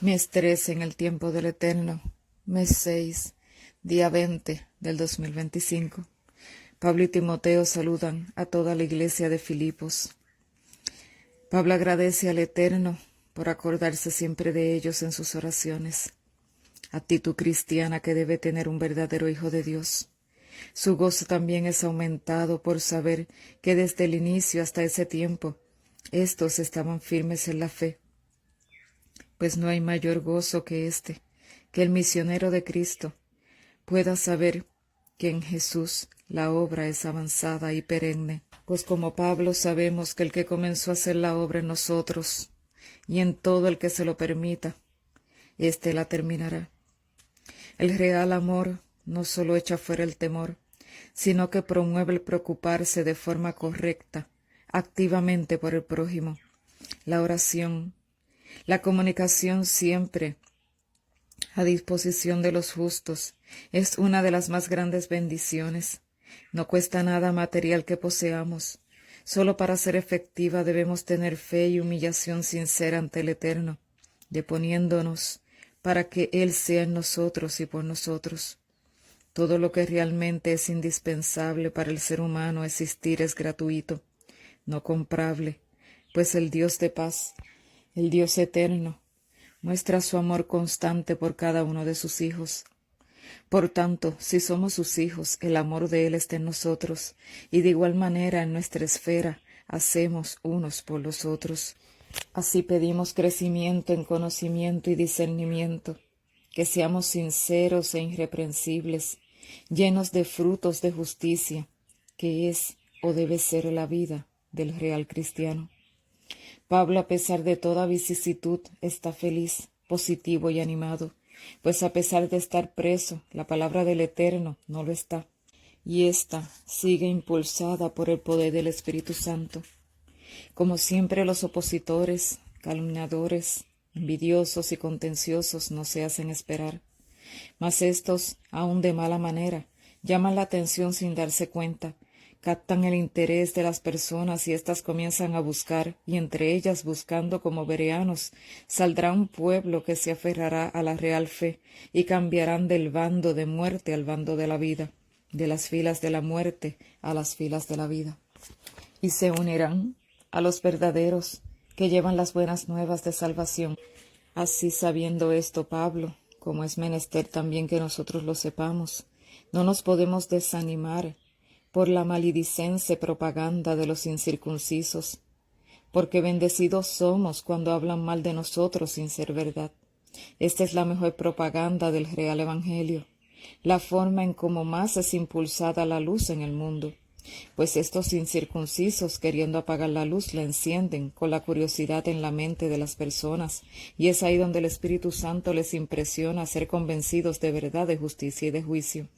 Mes 13 en el tiempo del Eterno, mes 6, día 20 del 2025. Pablo y Timoteo saludan a toda la iglesia de Filipos. Pablo agradece al Eterno por acordarse siempre de ellos en sus oraciones. Actitud cristiana que debe tener un verdadero hijo de Dios. Su gozo también es aumentado por saber que desde el inicio hasta ese tiempo, estos estaban firmes en la fe. Pues no hay mayor gozo que que el misionero de Cristo pueda saber que en Jesús la obra es avanzada y perenne. Pues como Pablo sabemos que el que comenzó a hacer la obra en nosotros y en todo el que se lo permita, éste la terminará. El real amor no solo echa fuera el temor, sino que promueve el preocuparse de forma correcta, activamente por el prójimo, la oración, la comunicación siempre a disposición de los justos es una de las más grandes bendiciones. No cuesta nada material que poseamos. Solo para ser efectiva debemos tener fe y humillación sincera ante el Eterno, deponiéndonos para que Él sea en nosotros y por nosotros. Todo lo que realmente es indispensable para el ser humano existir es gratuito, no comprable, pues el Dios de paz, el Dios eterno, muestra su amor constante por cada uno de sus hijos. Por tanto, si somos sus hijos, el amor de Él está en nosotros, y de igual manera en nuestra esfera hacemos unos por los otros. Así pedimos crecimiento en conocimiento y discernimiento, que seamos sinceros e irreprensibles, llenos de frutos de justicia, que es o debe ser la vida del real cristiano. Pablo, a pesar de toda vicisitud, está feliz, positivo y animado, pues a pesar de estar preso, la palabra del Eterno no lo está, y ésta sigue impulsada por el poder del Espíritu Santo. Como siempre, los opositores, calumniadores, envidiosos y contenciosos no se hacen esperar, mas estos, aun de mala manera, llaman la atención sin darse cuenta, captan el interés de las personas y éstas comienzan a buscar, y entre ellas buscando como bereanos, saldrá un pueblo que se aferrará a la real fe y cambiarán del bando de muerte al bando de la vida, de las filas de la muerte a las filas de la vida. Y se unirán a los verdaderos que llevan las buenas nuevas de salvación. Así, sabiendo esto, Pablo, como es menester también que nosotros lo sepamos, no nos podemos desanimar por la maledicencia propaganda de los incircuncisos, porque bendecidos somos cuando hablan mal de nosotros sin ser verdad. Esta es la mejor propaganda del real evangelio, la forma en cómo más es impulsada la luz en el mundo, pues estos incircuncisos, queriendo apagar la luz, la encienden con la curiosidad en la mente de las personas, y es ahí donde el Espíritu Santo les impresiona a ser convencidos de verdad, de justicia y de juicio.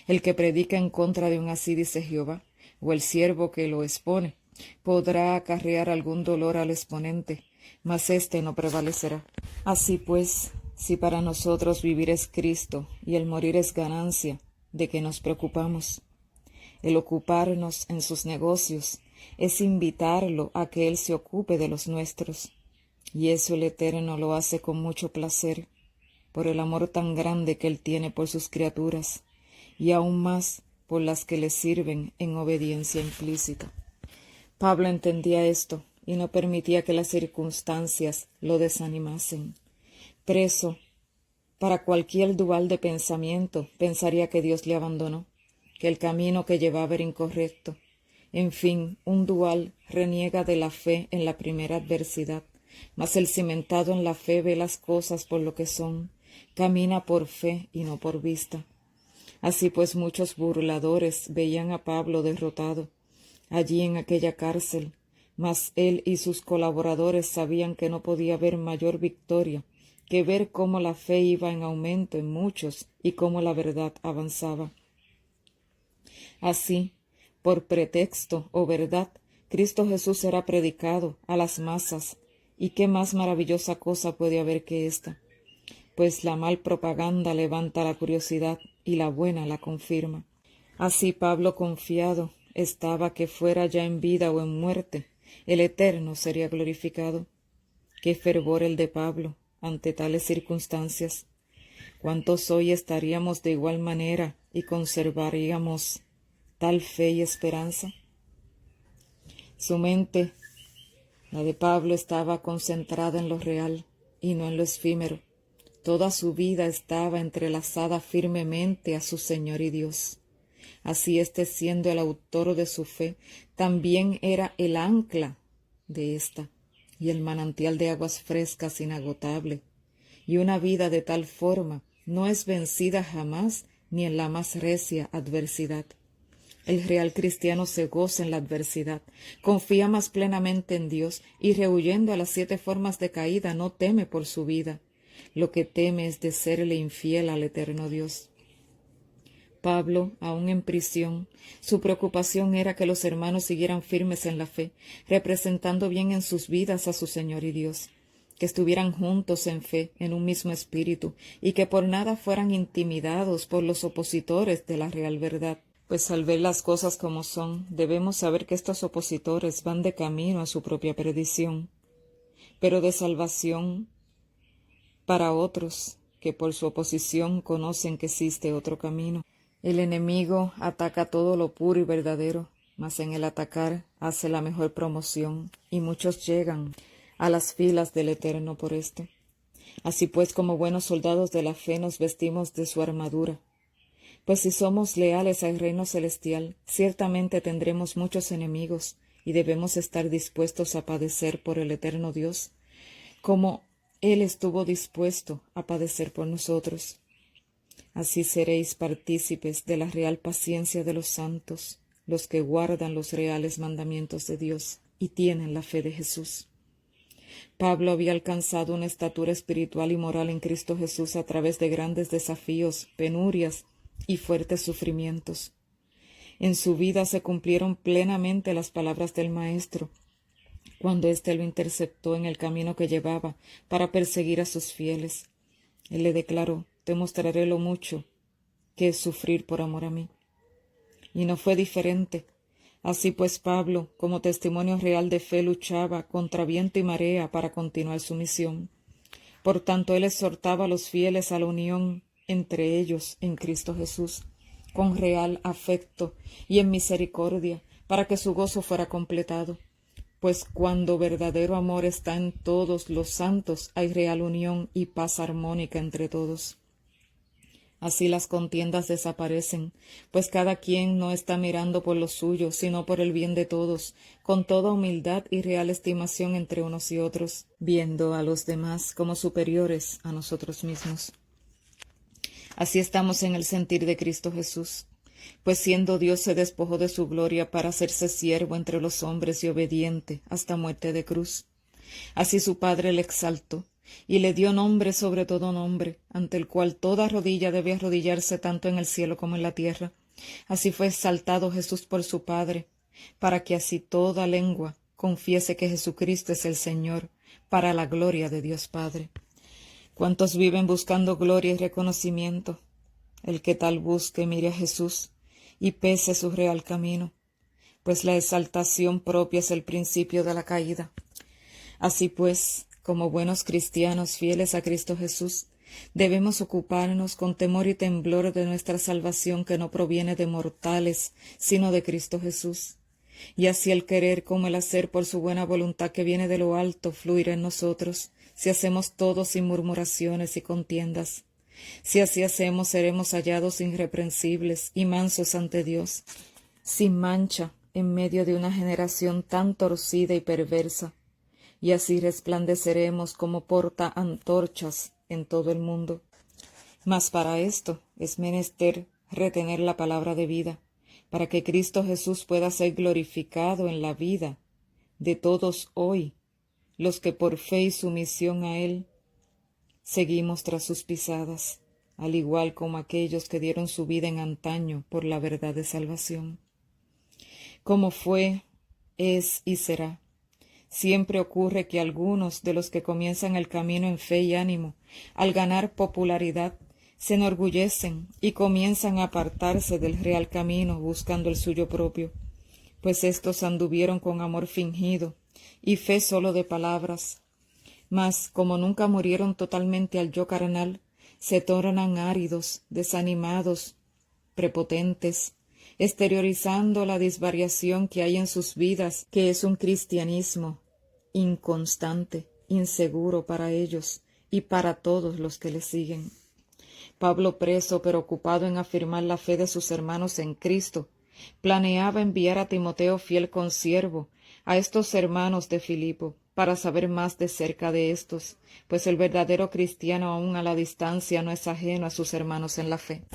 El que predica en contra de un así, dice Jehová, o el siervo que lo expone, podrá acarrear algún dolor al exponente, mas éste no prevalecerá. Así pues, si para nosotros vivir es Cristo y el morir es ganancia, ¿de qué nos preocupamos? El ocuparnos en sus negocios es invitarlo a que Él se ocupe de los nuestros, y eso el Eterno lo hace con mucho placer, por el amor tan grande que Él tiene por sus criaturas, y aún más por las que le sirven en obediencia implícita. Pablo entendía esto y no permitía que las circunstancias lo desanimasen. Preso, para cualquier dual de pensamiento, pensaría que Dios le abandonó, que el camino que llevaba era incorrecto. En fin, un dual reniega de la fe en la primera adversidad, mas el cimentado en la fe ve las cosas por lo que son, camina por fe y no por vista. Así pues, muchos burladores veían a Pablo derrotado allí en aquella cárcel, mas él y sus colaboradores sabían que no podía haber mayor victoria que ver cómo la fe iba en aumento en muchos y cómo la verdad avanzaba. Así, por pretexto o verdad, Cristo Jesús será predicado a las masas, y qué más maravillosa cosa puede haber que ésta, pues la mal propaganda levanta la curiosidad y la buena la confirma. Así Pablo confiado estaba que fuera ya en vida o en muerte, el Eterno sería glorificado. Qué fervor el de Pablo ante tales circunstancias? ¿Cuántos hoy estaríamos de igual manera y conservaríamos tal fe y esperanza? Su mente, la de Pablo, estaba concentrada en lo real y no en lo efímero. Toda su vida estaba entrelazada firmemente a su Señor y Dios. Así siendo el autor de su fe, también era el ancla de ésta y el manantial de aguas frescas inagotable. Y una vida de tal forma no es vencida jamás ni en la más recia adversidad. El real cristiano se goza en la adversidad, confía más plenamente en Dios y, rehuyendo a las 7 formas de caída, no teme por su vida. Lo que teme es de serle infiel al eterno Dios. Pablo, aún en prisión, su preocupación era que los hermanos siguieran firmes en la fe, representando bien en sus vidas a su Señor y Dios, que estuvieran juntos en fe, en un mismo espíritu, y que por nada fueran intimidados por los opositores de la real verdad. Pues al ver las cosas como son, debemos saber que estos opositores van de camino a su propia perdición, pero de salvación para otros que por su oposición conocen que existe otro camino. El enemigo ataca todo lo puro y verdadero, mas en el atacar hace la mejor promoción, y muchos llegan a las filas del Eterno por esto. Así pues, como buenos soldados de la fe, nos vestimos de su armadura. Pues si somos leales al reino celestial, ciertamente tendremos muchos enemigos, y debemos estar dispuestos a padecer por el eterno Dios, como Él estuvo dispuesto a padecer por nosotros. Así seréis partícipes de la real paciencia de los santos, los que guardan los reales mandamientos de Dios y tienen la fe de Jesús. Pablo había alcanzado una estatura espiritual y moral en Cristo Jesús a través de grandes desafíos, penurias y fuertes sufrimientos. En su vida se cumplieron plenamente las palabras del Maestro, cuando éste lo interceptó en el camino que llevaba para perseguir a sus fieles. Él le declaró: «Te mostraré lo mucho que es sufrir por amor a mí». Y no fue diferente. Así pues, Pablo, como testimonio real de fe, luchaba contra viento y marea para continuar su misión. Por tanto, él exhortaba a los fieles a la unión entre ellos en Cristo Jesús, con real afecto y en misericordia, para que su gozo fuera completado. Pues cuando verdadero amor está en todos los santos, hay real unión y paz armónica entre todos. Así las contiendas desaparecen, pues cada quien no está mirando por lo suyo, sino por el bien de todos, con toda humildad y real estimación entre unos y otros, viendo a los demás como superiores a nosotros mismos. Así estamos en el sentir de Cristo Jesús, pues siendo Dios se despojó de su gloria para hacerse siervo entre los hombres y obediente hasta muerte de cruz. Así su Padre le exaltó y le dio nombre sobre todo nombre, ante el cual toda rodilla debe arrodillarse tanto en el cielo como en la tierra. Así fue exaltado Jesús por su Padre, para que así toda lengua confiese que Jesucristo es el Señor, para la gloria de Dios Padre. ¿Cuántos viven buscando gloria y reconocimiento? El que tal busque mire a Jesús y pese su real camino, pues la exaltación propia es el principio de la caída. Así pues, como buenos cristianos fieles a Cristo Jesús, debemos ocuparnos con temor y temblor de nuestra salvación, que no proviene de mortales, sino de Cristo Jesús. Y así el querer como el hacer por su buena voluntad que viene de lo alto fluirá en nosotros, si hacemos todo sin murmuraciones y contiendas. Si así hacemos, seremos hallados irreprensibles y mansos ante Dios, sin mancha en medio de una generación tan torcida y perversa, y así resplandeceremos como porta antorchas en todo el mundo. Mas para esto es menester retener la palabra de vida, para que Cristo Jesús pueda ser glorificado en la vida de todos hoy, los que por fe y sumisión a Él seguimos tras sus pisadas, al igual como aquellos que dieron su vida en antaño por la verdad de salvación. Como fue, es y será. Siempre ocurre que algunos de los que comienzan el camino en fe y ánimo, al ganar popularidad, se enorgullecen y comienzan a apartarse del real camino buscando el suyo propio, pues éstos anduvieron con amor fingido y fe solo de palabras, Mas, como nunca murieron totalmente al yo carnal, se tornan áridos, desanimados, prepotentes, exteriorizando la disvariación que hay en sus vidas, que es un cristianismo inconstante, inseguro para ellos y para todos los que le siguen. Pablo, preso pero ocupado en afirmar la fe de sus hermanos en Cristo, planeaba enviar a Timoteo, fiel consiervo, a estos hermanos de Filipo, para saber más de cerca de éstos, pues el verdadero cristiano aun a la distancia no es ajeno a sus hermanos en la fe.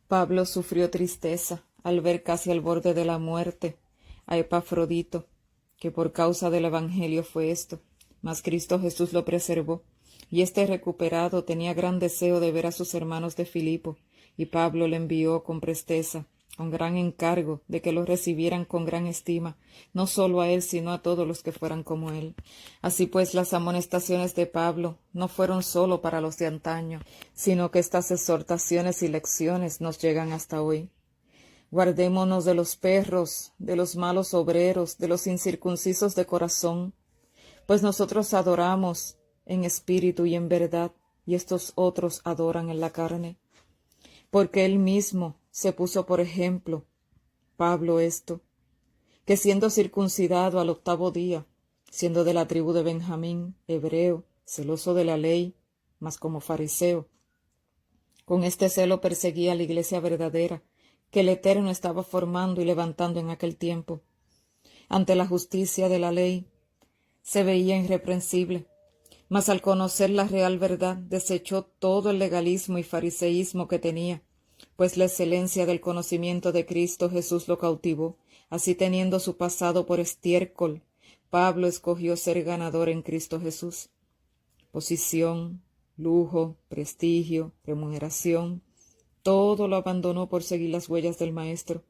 Pablo sufrió tristeza al ver casi al borde de la muerte a Epafrodito, que por causa del Evangelio fue esto, mas Cristo Jesús lo preservó, y este recuperado tenía gran deseo de ver a sus hermanos de Filipo, y Pablo le envió con presteza, con gran encargo de que lo recibieran con gran estima, no solo a él, sino a todos los que fueran como él. Así pues, las amonestaciones de Pablo no fueron solo para los de antaño, sino que estas exhortaciones y lecciones nos llegan hasta hoy. Guardémonos de los perros, de los malos obreros, de los incircuncisos de corazón, pues nosotros adoramos en espíritu y en verdad, y estos otros adoran en la carne. Porque él mismo se puso por ejemplo, Pablo, esto, que siendo circuncidado al 8º día, siendo de la tribu de Benjamín, hebreo, celoso de la ley, mas como fariseo, con este celo perseguía a la iglesia verdadera, que el Eterno estaba formando y levantando en aquel tiempo. Ante la justicia de la ley se veía irreprensible, mas al conocer la real verdad desechó todo el legalismo y fariseísmo que tenía, pues la excelencia del conocimiento de Cristo Jesús lo cautivó. Así, teniendo su pasado por estiércol, Pablo escogió ser ganador en Cristo Jesús. Posición, lujo, prestigio, remuneración, todo lo abandonó por seguir las huellas del Maestro.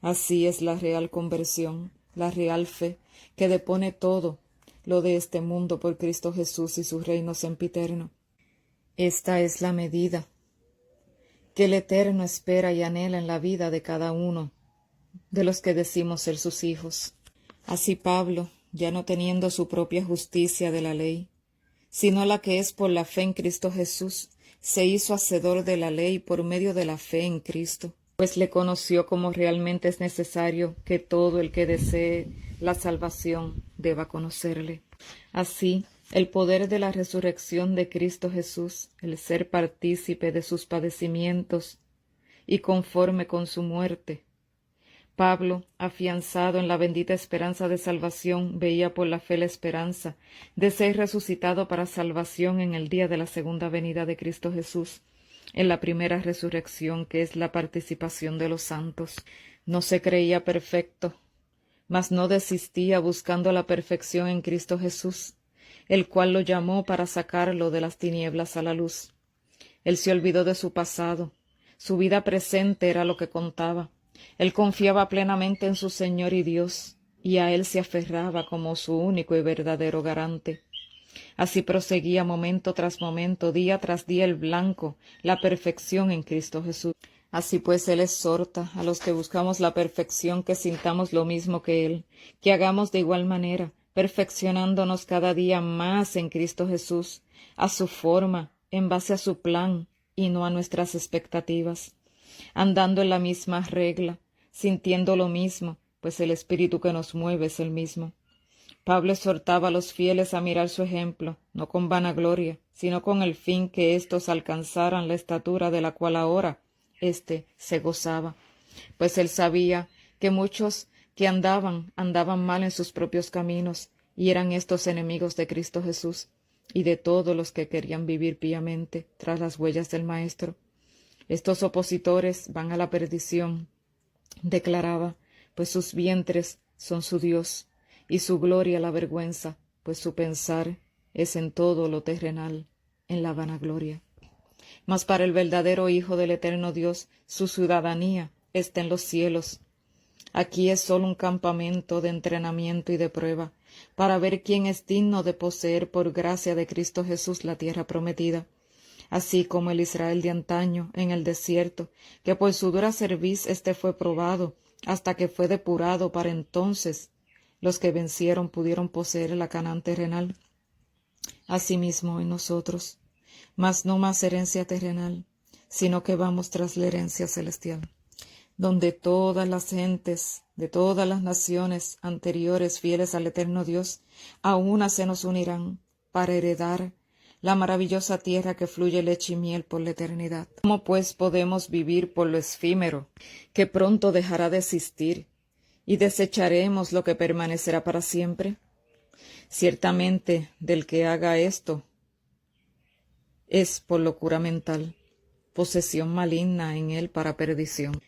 Así es la real conversión, la real fe, que depone todo lo de este mundo por Cristo Jesús y su reino sempiterno. Esta es la medida que el Eterno espera y anhela en la vida de cada uno de los que decimos ser sus hijos. Así Pablo, ya no teniendo su propia justicia de la ley, sino la que es por la fe en Cristo Jesús, se hizo hacedor de la ley por medio de la fe en Cristo, pues le conoció como realmente es necesario que todo el que desee la salvación deba conocerle. Así, el poder de la resurrección de Cristo Jesús, el ser partícipe de sus padecimientos y conforme con su muerte. Pablo, afianzado en la bendita esperanza de salvación, veía por la fe la esperanza de ser resucitado para salvación en el día de la segunda venida de Cristo Jesús, en la primera resurrección, que es la participación de los santos. No se creía perfecto, mas no desistía buscando la perfección en Cristo Jesús, el cual lo llamó para sacarlo de las tinieblas a la luz. Él se olvidó de su pasado, su vida presente era lo que contaba. Él confiaba plenamente en su Señor y Dios, y a Él se aferraba como su único y verdadero garante. Así proseguía momento tras momento, día tras día el blanco, la perfección en Cristo Jesús. Así pues Él exhorta a los que buscamos la perfección que sintamos lo mismo que Él, que hagamos de igual manera, perfeccionándonos cada día más en Cristo Jesús, a su forma, en base a su plan, y no a nuestras expectativas, andando en la misma regla, sintiendo lo mismo, pues el espíritu que nos mueve es el mismo. Pablo exhortaba a los fieles a mirar su ejemplo, no con vanagloria, sino con el fin que éstos alcanzaran la estatura de la cual ahora éste se gozaba, pues él sabía que muchos que andaban mal en sus propios caminos, y eran estos enemigos de Cristo Jesús y de todos los que querían vivir piamente tras las huellas del Maestro. Estos opositores van a la perdición, declaraba, pues sus vientres son su Dios, y su gloria la vergüenza, pues su pensar es en todo lo terrenal, en la vanagloria. Mas para el verdadero Hijo del eterno Dios, su ciudadanía está en los cielos. Aquí es solo un campamento de entrenamiento y de prueba, para ver quién es digno de poseer por gracia de Cristo Jesús la tierra prometida, así como el Israel de antaño en el desierto, que por su dura cerviz fue probado, hasta que fue depurado. Para entonces los que vencieron pudieron poseer la Canaán terrenal. asimismo en nosotros, mas no más herencia terrenal, sino que vamos tras la herencia celestial, donde todas las gentes de todas las naciones anteriores fieles al eterno Dios, a una se nos unirán para heredar la maravillosa tierra que fluye leche y miel por la eternidad. ¿Cómo pues podemos vivir por lo efímero, que pronto dejará de existir, y desecharemos lo que permanecerá para siempre? Ciertamente, del que haga esto es por locura mental, posesión maligna en él para perdición.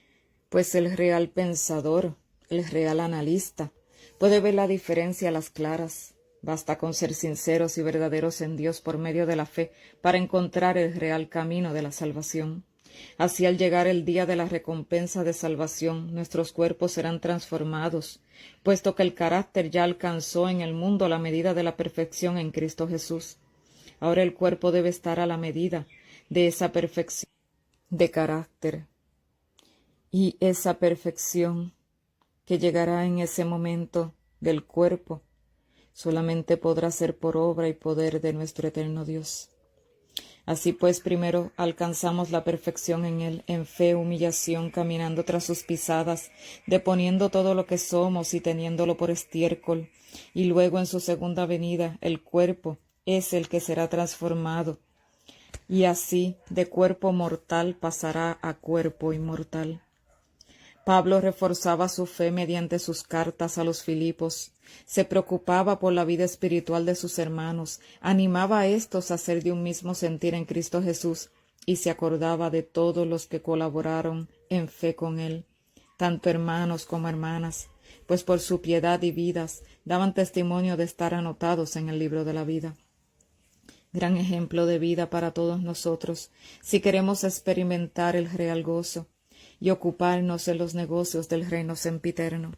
Pues el real pensador, el real analista, puede ver la diferencia a las claras. Basta con ser sinceros y verdaderos en Dios por medio de la fe para encontrar el real camino de la salvación. Así, al llegar el día de la recompensa de salvación, nuestros cuerpos serán transformados, puesto que el carácter ya alcanzó en el mundo la medida de la perfección en Cristo Jesús. Ahora el cuerpo debe estar a la medida de esa perfección de carácter. Y esa perfección que llegará en ese momento del cuerpo solamente podrá ser por obra y poder de nuestro eterno Dios. Así pues, primero alcanzamos la perfección en Él, en fe, humillación, caminando tras sus pisadas, deponiendo todo lo que somos y teniéndolo por estiércol, y luego en su segunda venida el cuerpo es el que será transformado, y así de cuerpo mortal pasará a cuerpo inmortal. Pablo reforzaba su fe mediante sus cartas a los Filipos, se preocupaba por la vida espiritual de sus hermanos, animaba a éstos a ser de un mismo sentir en Cristo Jesús y se acordaba de todos los que colaboraron en fe con él, tanto hermanos como hermanas, pues por su piedad y vidas daban testimonio de estar anotados en el libro de la vida. Gran ejemplo de vida para todos nosotros, si queremos experimentar el real gozo y ocuparnos en los negocios del reino sempiterno.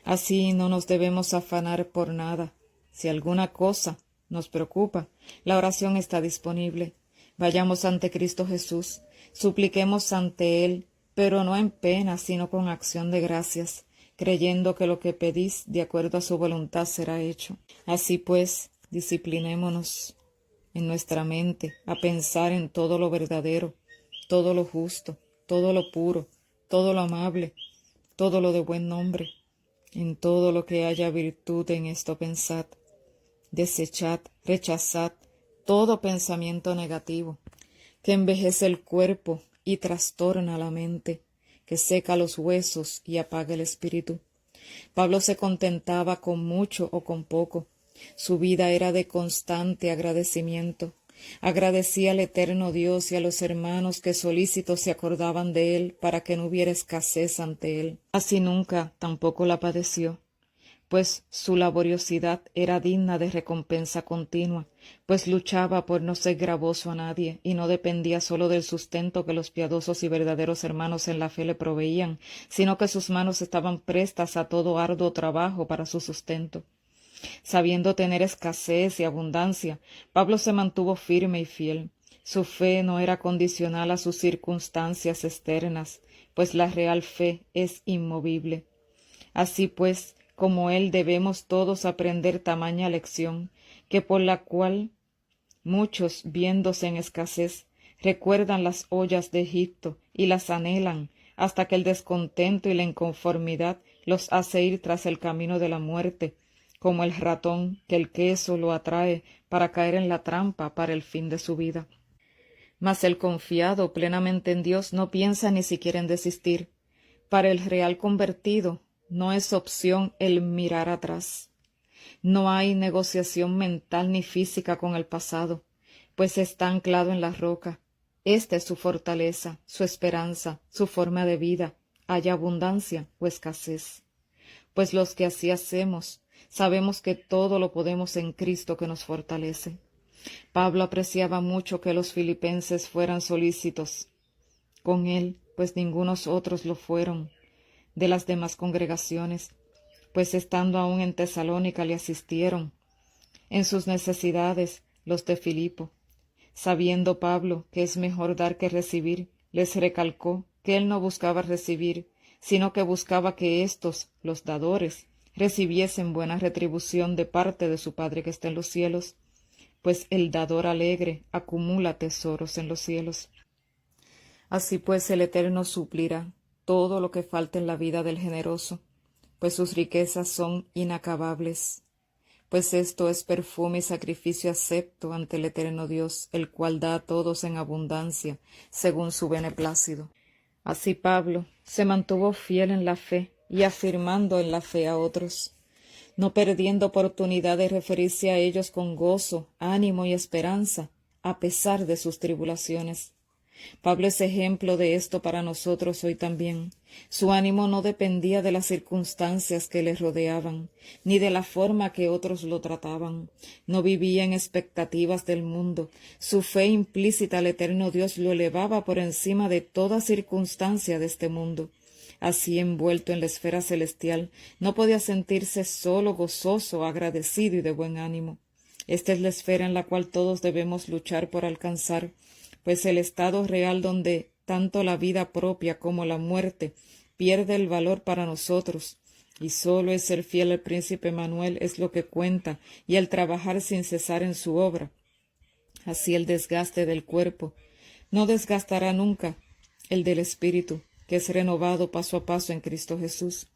Así no nos debemos afanar por nada. Si alguna cosa nos preocupa, la oración está disponible. Vayamos ante Cristo Jesús, supliquemos ante Él, pero no en pena, sino con acción de gracias, creyendo que lo que pedís de acuerdo a su voluntad será hecho. Así pues, disciplinémonos en nuestra mente a pensar en todo lo verdadero, todo lo justo, todo lo puro, todo lo amable, todo lo de buen nombre, en todo lo que haya virtud en esto pensad. Desechad, rechazad todo pensamiento negativo, que envejece el cuerpo y trastorna la mente, que seca los huesos y apaga el espíritu. Pablo se contentaba con mucho o con poco. Su vida era de constante agradecimiento. Agradecía al eterno Dios y a los hermanos que solícitos se acordaban de él para que no hubiera escasez ante él. Así nunca tampoco la padeció, pues su laboriosidad era digna de recompensa continua, pues luchaba por no ser gravoso a nadie y no dependía solo del sustento que los piadosos y verdaderos hermanos en la fe le proveían, sino que sus manos estaban prestas a todo arduo trabajo para su sustento. Sabiendo tener escasez y abundancia, Pablo se mantuvo firme y fiel. Su fe no era condicional a sus circunstancias externas, pues la real fe es inmovible. Así pues, como él debemos todos aprender tamaña lección, que por la cual muchos, viéndose en escasez, recuerdan las ollas de Egipto y las anhelan, hasta que el descontento y la inconformidad los hace ir tras el camino de la muerte, como el ratón que el queso lo atrae para caer en la trampa para el fin de su vida. Mas el confiado plenamente en Dios no piensa ni siquiera en desistir. Para el real convertido no es opción el mirar atrás. No hay negociación mental ni física con el pasado, pues está anclado en la roca. Esta es su fortaleza, su esperanza, su forma de vida, haya abundancia o escasez. Pues los que así hacemos, sabemos que todo lo podemos en Cristo que nos fortalece. Pablo apreciaba mucho que los filipenses fueran solícitos con él, pues ningunos otros lo fueron de las demás congregaciones, pues estando aún en Tesalónica le asistieron en sus necesidades los de Filipo. Sabiendo Pablo que es mejor dar que recibir, les recalcó que él no buscaba recibir, sino que buscaba que éstos, los dadores, recibiesen buena retribución de parte de su Padre que está en los cielos. pues el dador alegre acumula tesoros en los cielos. Así pues el Eterno suplirá todo lo que falta en la vida del generoso, pues sus riquezas son inacabables. Pues esto es perfume y sacrificio acepto ante el Eterno Dios, el cual da a todos en abundancia, según su beneplácito. Así Pablo se mantuvo fiel en la fe y afirmando en la fe a otros, no perdiendo oportunidad de referirse a ellos con gozo, ánimo y esperanza, a pesar de sus tribulaciones. Pablo es ejemplo de esto para nosotros hoy también. Su ánimo no dependía de las circunstancias que le rodeaban, ni de la forma que otros lo trataban. No vivía en expectativas del mundo. Su fe implícita al eterno Dios lo elevaba por encima de toda circunstancia de este mundo. Así envuelto en la esfera celestial, no podía sentirse solo, gozoso, agradecido y de buen ánimo. Esta es la esfera en la cual todos debemos luchar por alcanzar, pues el estado real donde tanto la vida propia como la muerte pierde el valor para nosotros, y solo el ser fiel al príncipe Manuel es lo que cuenta, y el trabajar sin cesar en su obra. Así el desgaste del cuerpo no desgastará nunca el del espíritu, que es renovado paso a paso en Cristo Jesús.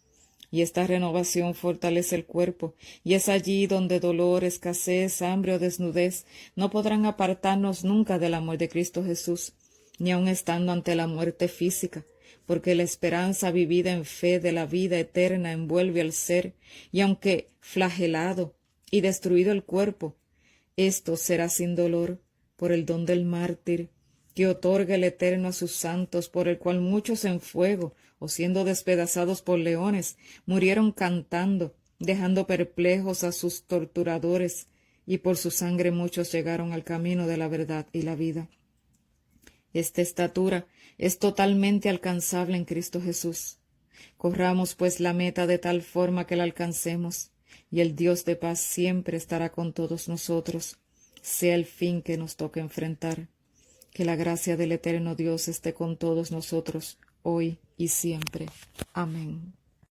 Y esta renovación fortalece el cuerpo, y es allí donde dolor, escasez, hambre o desnudez no podrán apartarnos nunca del amor de Cristo Jesús, ni aun estando ante la muerte física, porque la esperanza vivida en fe de la vida eterna envuelve al ser, y aunque flagelado y destruido el cuerpo, esto será sin dolor por el don del mártir, que otorga el Eterno a sus santos, por el cual muchos en fuego, o siendo despedazados por leones, murieron cantando, dejando perplejos a sus torturadores, y por su sangre muchos llegaron al camino de la verdad y la vida. Esta estatura es totalmente alcanzable en Cristo Jesús. Corramos pues la meta de tal forma que la alcancemos, y el Dios de paz siempre estará con todos nosotros, sea el fin que nos toque enfrentar. Que la gracia del eterno Dios esté con todos nosotros, hoy y siempre. Amén.